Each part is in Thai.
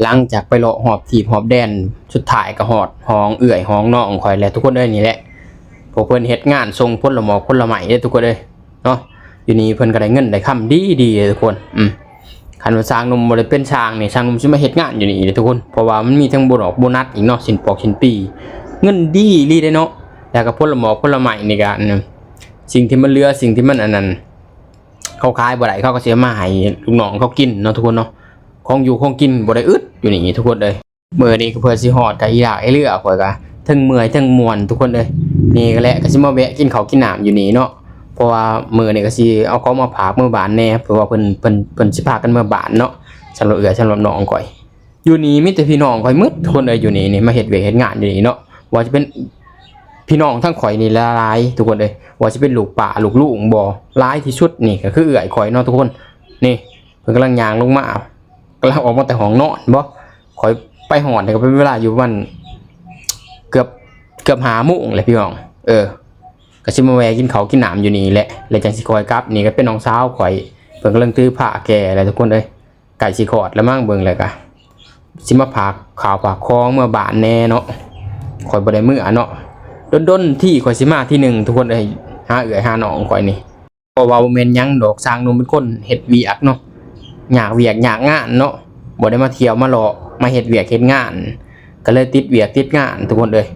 หลังจากไปเลาะหอบถีบหอบแดนสุดท้ายก็ฮอดห้องเอื้อยห้องน้องข่อยแล้วทุกคนเอ้ยนี่แหละพวกเพิ่นเฮ็ดงานส่งผลหมอกผลไม้เด้อทุกคนเอ้ยเนาะอยู่นี่เพิ่นก็ได้เงินได้คำดีๆทุกคนคันว่าสร้างหนุ่มบ่ได้เป็นช่างนี่ช่างหนุ่มสิมาเฮ็ดงานอยู่นี่เด้อทุกคนเพราะว่ามันมีทั้งโบนัสอีกเนาะสิ้นปอกสิ้นปีเงินดีอีหลีเด้เนาะแล้วก็ผลหมอกผลไม้นี่ก็สิ่งที่มันเหลือสิ่งที่มันอันนั้นเขาขายบ่ได้เขาก็สิเอามาให้ลูกน้องเขากินเนาะทุกคนเนาะของอยู่ของกินบ่ได้อึดอยู่นี่ทุกคนเลยมื้อนี้ก็เพื่อสิฮอดก็อีหลากไอ้เรือข่อยก็ทั้งเมื่อยทั้งม่วนทุกคนเลยนี่ก็แหละก็สิมาแวะกินข้าวกินน้ำอยู่นี่เนาะเพราะว่ามื้อนี้ก็สิเอาของมาฝากมื้อบ้านแน่เพราะว่าเพิ่นสิพากันมื้อบ้านเนาะสำหรับเอื้อสำหรับน้องข่อยอยู่นี่มีแต่พี่น้องข่อยหมดทุกคนเอ้ยอยู่นี่มาเฮ็ดเวียกเฮ็ดงานอยู่นี่เนาะว่าจะเป็นพี่น้องทั้งข่อยนี่หลายทุกคนเลยว่าจะเป็นลูกป้าลูกลุงบ่หลายที่สุดนี่ก็คือเอื้อยข่อยเนาะทุกคนนี่เพิ่นกำลังย่างลงมากำลังออกมาแต่ห้องนอนบ่ข่อยไปหอดก็เป็นเวลาอยู่ประมาณเกือบ5 โมงเลยพี่น้องก็สิมาแวะกินข้าวกินน้ำอยู่นี่แหละแล้วจังสิคอยกลับนี่ก็เป็นน้องสาวข่อยเพิ่นกำลังถือผ้าแก่อะไรทุกคนเอ้ยไก่สิขอดแล้วมั่งเบิ่งเลยก็สิมาพากข่าวพากคองเมื่อบ้านแน่เนาะข่อยบ่ได้มื้อเนาะดนที่ข่อยสิมาที่1ทุกคนเอ้ยหาเอื้อยหาน้องข่อยนี่เพราะว่าบ่แม่นหยังดอกสร้างหนุ่มเป็นคนเฮ็ดเวียกเนาะอยากเวียกอยากงานเนาะบ่ได้มาเที่ยวมาเลาะมาเฮ็ดเวียกเฮ็ดงานก็เลยติดเวียกติดงานทุกคนเลย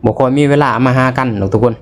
บ่ค่อยมีเวลามาหากันหรอกทุกคน